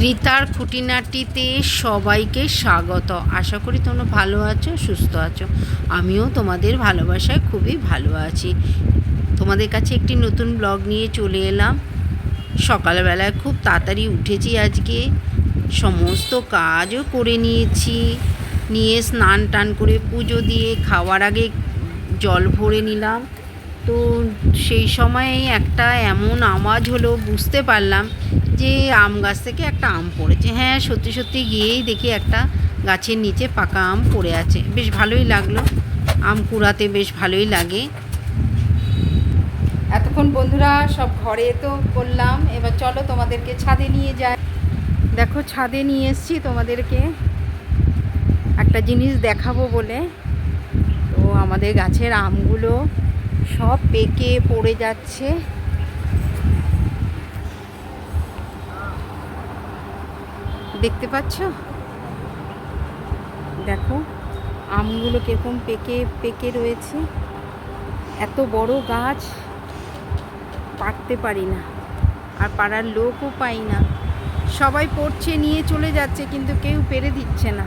রিতার খুঁটিনাটিতে সবাইকে স্বাগত। আশা করি তোমরা ভালো আছো, সুস্থ আছো। আমিও তোমাদের ভালোবাসায় খুবই ভালো আছি। তোমাদের কাছে একটি নতুন ব্লগ নিয়ে চলে এলাম। সকালবেলায় খুব তাড়াতাড়ি উঠেছি আজকে, সমস্ত কাজও করে নিয়েছি, নিয়ে স্নান টান করে পুজো দিয়ে খাওয়ার আগে জল ভরে নিলাম। তো সেই সময় একটা এমন আওয়াজ হলো, বুঝতে পারলাম যে আম গাছ থেকে একটা আম পড়েছে। হ্যাঁ, সত্যি সত্যি গিয়েই দেখি একটা গাছের নিচে পাকা আম পড়ে আছে। বেশ ভালোই লাগলো, আম কুড়াতে বেশ ভালোই লাগে। এতক্ষণ বন্ধুরা সব ঘরে তো করলাম, এবার চলো তোমাদেরকে ছাদে নিয়ে যাই। দেখো, ছাদে নিয়ে এসেছি তোমাদেরকে একটা জিনিস দেখাবো বলে। তো আমাদের গাছের আমগুলো সব পেকে পড়ে যাচ্ছে। দেখতে পাচ্ছ? দেখো আমগুলো কিরকম পেকে পেকে রয়েছে। এত বড় গাছ, পারতে পারি না, আর পাড়ার লোকও পাই না। সবাই পড়ছে, নিয়ে চলে যাচ্ছে, কিন্তু কেউ পেরে দিচ্ছে না।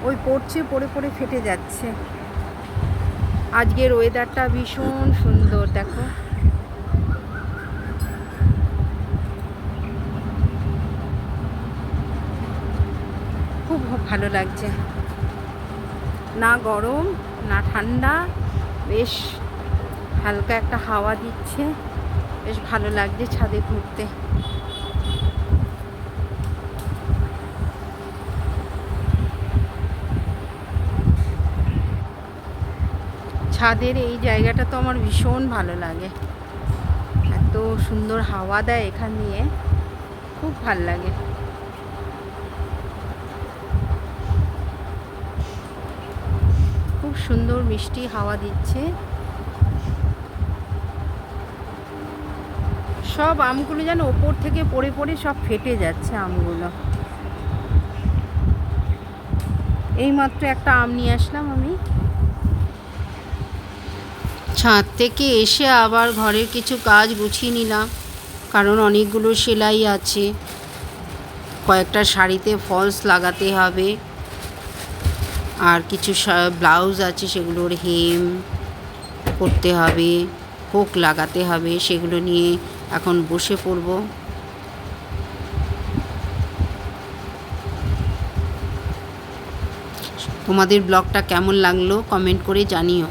ওই পড়ছে, পড়ে পড়ে ফেটে যাচ্ছে। আজকের ওয়েদারটা ভীষণ সুন্দর, দেখো। খুব ভালো লাগছে, না গরম না ঠান্ডা, বেশ হালকা একটা হাওয়া দিচ্ছে, বেশ ভালো লাগছে ছাদে ঘুরতে। ছাদের এই জায়গাটা তো আমার ভীষণ ভালো লাগে, এত সুন্দর হাওয়া দেয় এখান দিয়ে, খুব ভাল লাগে। খুব সুন্দর মিষ্টি হাওয়া দিচ্ছে। সব আমগুলো যেন ওপর থেকে পড়ে পড়ে সব ফেটে যাচ্ছে আমগুলো। এইমাত্র একটা আম নিয়ে আসলাম আমি। ছাদ থেকে এসে আবার ঘরের কিছু কাজ গুছিয়ে নিলাম, কারণ অনেকগুলো সেলাই আছে, কয়েকটা শাড়িতে ফলস লাগাতে হবে, আর কিছু ব্লাউজ আছে সেগুলোর হেম করতে হবে, হুক লাগাতে হবে। সেগুলো নিয়ে এখন বসে পড়ব। তোমাদের ব্লগটা কেমন লাগলো কমেন্ট করে জানিও।